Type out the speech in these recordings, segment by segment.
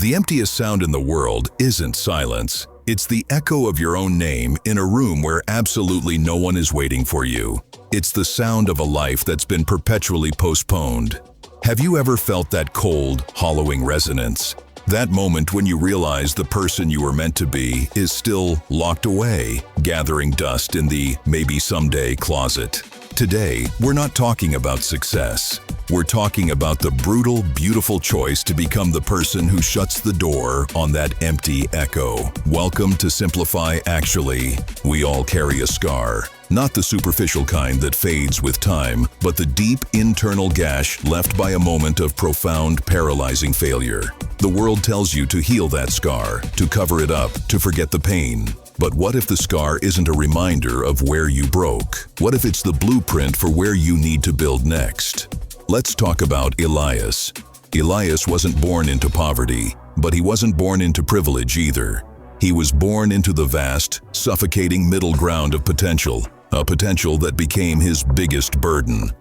The emptiest sound in the world isn't silence. It's the echo of your own name in a room where absolutely no one is waiting for you. It's the sound of a life that's been perpetually postponed. Have you ever felt that cold, hollowing resonance? That moment when you realize the person you were meant to be is still locked away, gathering dust in the maybe someday closet. Today, we're not talking about success. We're talking about the brutal, beautiful choice to become the person who shuts the door on that empty echo. Welcome to Simplify Actually. We all carry a scar. Not the superficial kind that fades with time, but the deep internal gash left by a moment of profound, paralyzing failure. The world tells you to heal that scar, to cover it up, to forget the pain. But what if the scar isn't a reminder of where you broke? What if it's the blueprint for where you need to build next? Let's talk about Elias. Elias wasn't born into poverty, but he wasn't born into privilege either. He was born into the vast, suffocating middle ground of potential, a potential that became his biggest burden.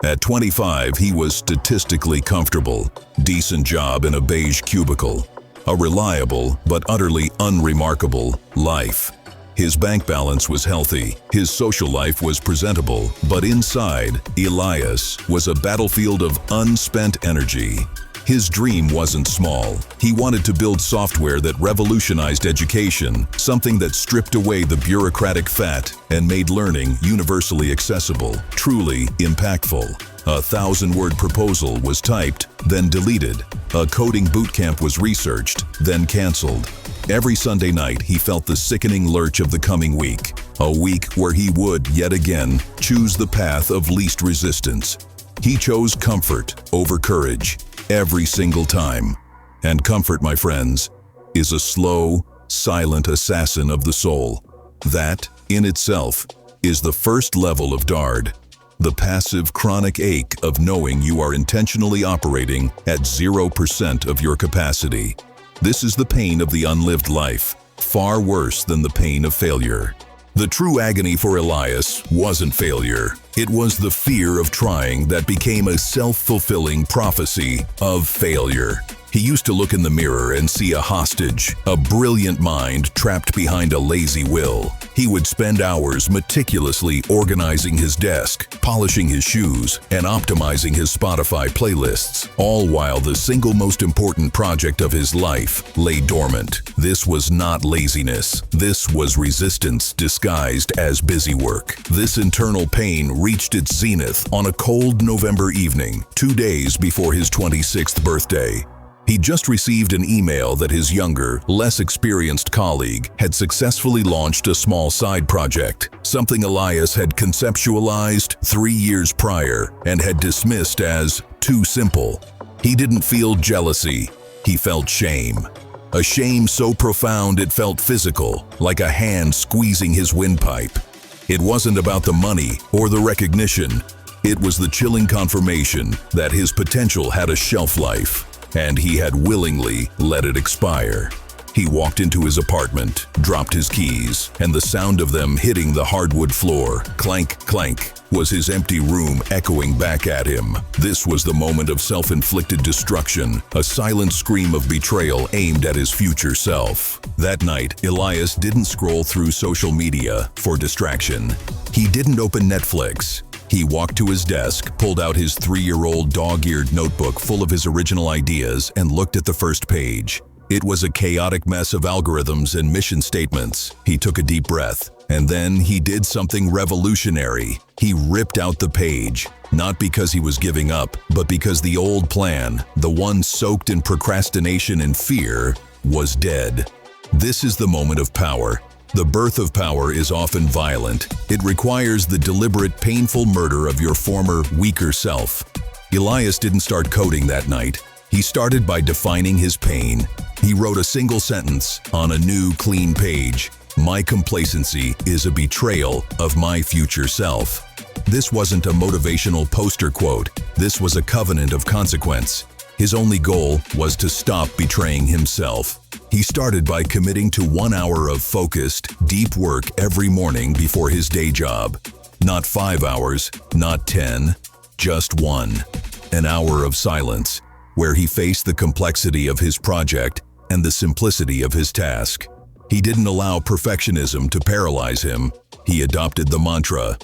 At 25, he was statistically comfortable, decent job in a beige cubicle, a reliable but utterly unremarkable life. His bank balance was healthy, his social life was presentable, but inside, Elias was a battlefield of unspent energy. His dream wasn't small. He wanted to build software that revolutionized education, something that stripped away the bureaucratic fat and made learning universally accessible, truly impactful. A 1,000-word proposal was typed, then deleted. A coding bootcamp was researched, then canceled. Every Sunday night, he felt the sickening lurch of the coming week, a week where he would, yet again, choose the path of least resistance. He chose comfort over courage, every single time. And comfort, my friends, is a slow, silent assassin of the soul. That, in itself, is the first level of DARD. The passive, chronic ache of knowing you are intentionally operating at 0% of your capacity. This is the pain of the unlived life, far worse than the pain of failure. The true agony for Elias wasn't failure. It was the fear of trying that became a self-fulfilling prophecy of failure. He used to look in the mirror and see a hostage, a brilliant mind trapped behind a lazy will. He would spend hours meticulously organizing his desk, polishing his shoes, and optimizing his Spotify playlists, all while the single most important project of his life lay dormant. This was not laziness. This was resistance disguised as busy work. This internal pain reached its zenith on a cold November evening, 2 days before his 26th birthday. He just received an email that his younger, less experienced colleague had successfully launched a small side project, something Elias had conceptualized 3 years prior and had dismissed as too simple. He didn't feel jealousy, he felt shame. A shame so profound it felt physical, like a hand squeezing his windpipe. It wasn't about the money or the recognition. It was the chilling confirmation that his potential had a shelf life, and he had willingly let it expire. He walked into his apartment, dropped his keys, and the sound of them hitting the hardwood floor, clank, clank, was his empty room echoing back at him. This was the moment of self-inflicted destruction, a silent scream of betrayal aimed at his future self. That night, Elias didn't scroll through social media for distraction. He didn't open Netflix. He walked to his desk, pulled out his 3-year-old dog-eared notebook full of his original ideas, and looked at the first page. It was a chaotic mess of algorithms and mission statements. He took a deep breath, and then he did something revolutionary. He ripped out the page, not because he was giving up, but because the old plan, the one soaked in procrastination and fear, was dead. This is the moment of power. The birth of power is often violent. It requires the deliberate, painful murder of your former, weaker self. Elias didn't start coding that night. He started by defining his pain. He wrote a single sentence on a new, clean page. My complacency is a betrayal of my future self. This wasn't a motivational poster quote. This was a covenant of consequence. His only goal was to stop betraying himself. He started by committing to 1 hour of focused, deep work every morning before his day job. Not 5 hours, not 10, just 1. An hour of silence, where he faced the complexity of his project and the simplicity of his task. He didn't allow perfectionism to paralyze him. He adopted the mantra,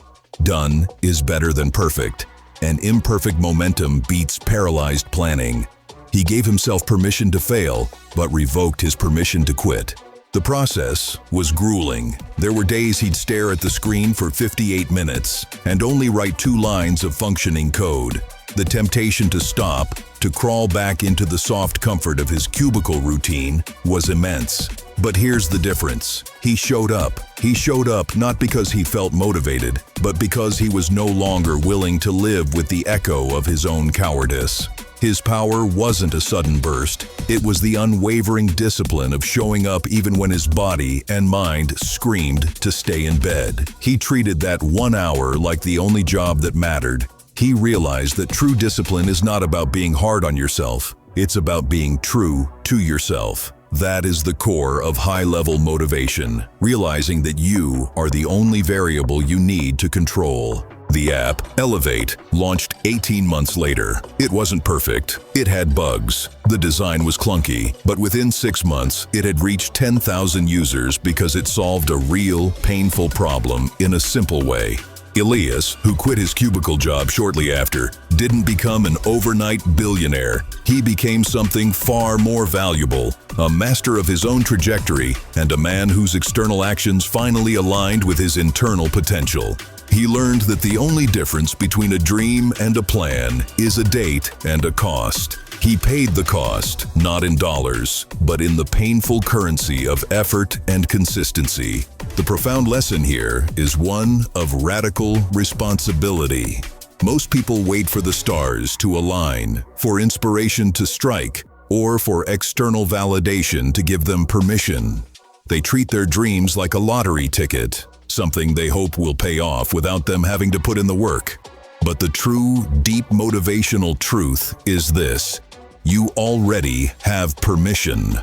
"Done is better than perfect," and imperfect momentum beats paralyzed planning. He gave himself permission to fail, but revoked his permission to quit. The process was grueling. There were days he'd stare at the screen for 58 minutes and only write 2 lines of functioning code. The temptation to stop, to crawl back into the soft comfort of his cubicle routine, was immense. But here's the difference. He showed up. He showed up not because he felt motivated, but because he was no longer willing to live with the echo of his own cowardice. His power wasn't a sudden burst. It was the unwavering discipline of showing up even when his body and mind screamed to stay in bed. He treated that 1 hour like the only job that mattered. He realized that true discipline is not about being hard on yourself. It's about being true to yourself. That is the core of high-level motivation, realizing that you are the only variable you need to control. The app, Elevate, launched 18 months later. It wasn't perfect. It had bugs. The design was clunky, but within 6 months, it had reached 10,000 users because it solved a real, painful problem in a simple way. Elias, who quit his cubicle job shortly after, didn't become an overnight billionaire. He became something far more valuable, a master of his own trajectory and a man whose external actions finally aligned with his internal potential. He learned that the only difference between a dream and a plan is a date and a cost. He paid the cost, not in dollars, but in the painful currency of effort and consistency. The profound lesson here is one of radical responsibility. Most people wait for the stars to align, for inspiration to strike, or for external validation to give them permission. They treat their dreams like a lottery ticket, something they hope will pay off without them having to put in the work. But the true, deep motivational truth is this: you already have permission.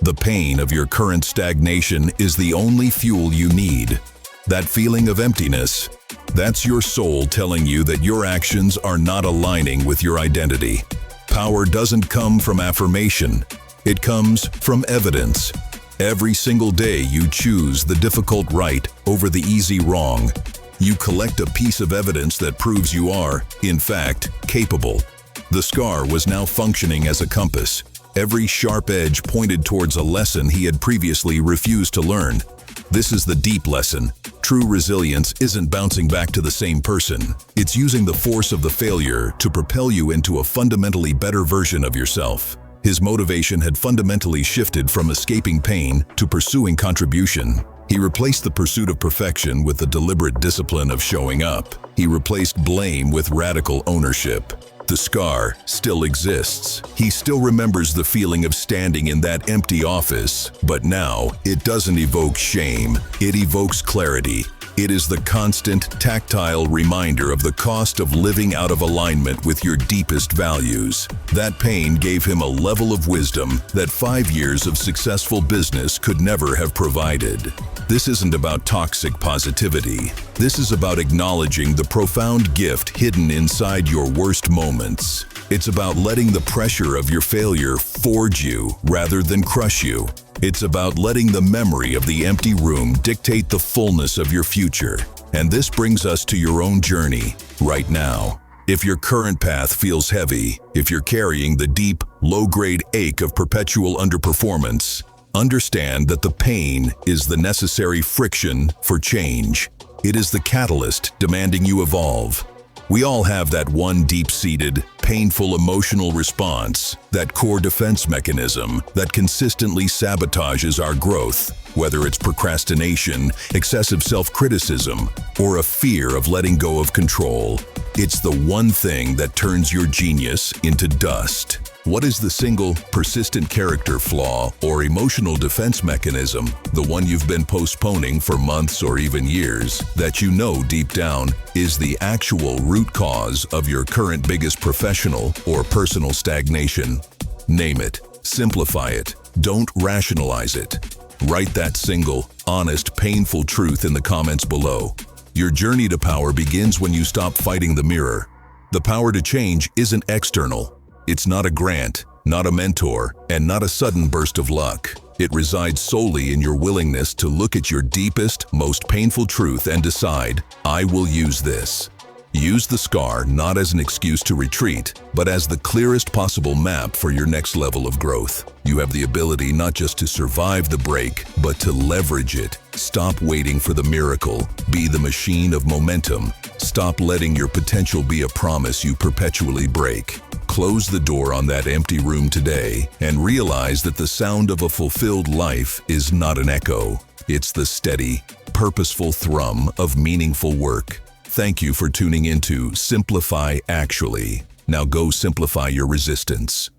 The pain of your current stagnation is the only fuel you need. That feeling of emptiness, that's your soul telling you that your actions are not aligning with your identity. Power doesn't come from affirmation. It comes from evidence. Every single day you choose the difficult right over the easy wrong. You collect a piece of evidence that proves you are, in fact, capable. The scar was now functioning as a compass. Every sharp edge pointed towards a lesson he had previously refused to learn. This is the deep lesson. True resilience isn't bouncing back to the same person. It's using the force of the failure to propel you into a fundamentally better version of yourself. His motivation had fundamentally shifted from escaping pain to pursuing contribution. He replaced the pursuit of perfection with the deliberate discipline of showing up. He replaced blame with radical ownership. The scar still exists. He still remembers the feeling of standing in that empty office, but now it doesn't evoke shame. It evokes clarity. It is the constant, tactile reminder of the cost of living out of alignment with your deepest values. That pain gave him a level of wisdom that 5 years of successful business could never have provided. This isn't about toxic positivity. This is about acknowledging the profound gift hidden inside your worst moments. It's about letting the pressure of your failure forge you rather than crush you. It's about letting the memory of the empty room dictate the fullness of your future. And this brings us to your own journey right now. If your current path feels heavy, if you're carrying the deep, low-grade ache of perpetual underperformance, understand that the pain is the necessary friction for change. It is the catalyst demanding you evolve. We all have that one deep-seated, painful emotional response, that core defense mechanism that consistently sabotages our growth, whether it's procrastination, excessive self-criticism, or a fear of letting go of control. It's the one thing that turns your genius into dust. What is the single, persistent character flaw or emotional defense mechanism, the one you've been postponing for months or even years, that you know deep down is the actual root cause of your current biggest professional or personal stagnation? Name it. Simplify it. Don't rationalize it. Write that single, honest, painful truth in the comments below. Your journey to power begins when you stop fighting the mirror. The power to change isn't external. It's not a grant. not a mentor, and not a sudden burst of luck. It resides solely in your willingness to look at your deepest, most painful truth and decide, I will use this. Use the scar not as an excuse to retreat, but as the clearest possible map for your next level of growth. You have the ability not just to survive the break, but to leverage it. Stop waiting for the miracle. Be the machine of momentum. Stop letting your potential be a promise you perpetually break. Close the door on that empty room today and realize that the sound of a fulfilled life is not an echo. It's the steady, purposeful thrum of meaningful work. Thank you for tuning into Simplify Actually. Now go simplify your resistance.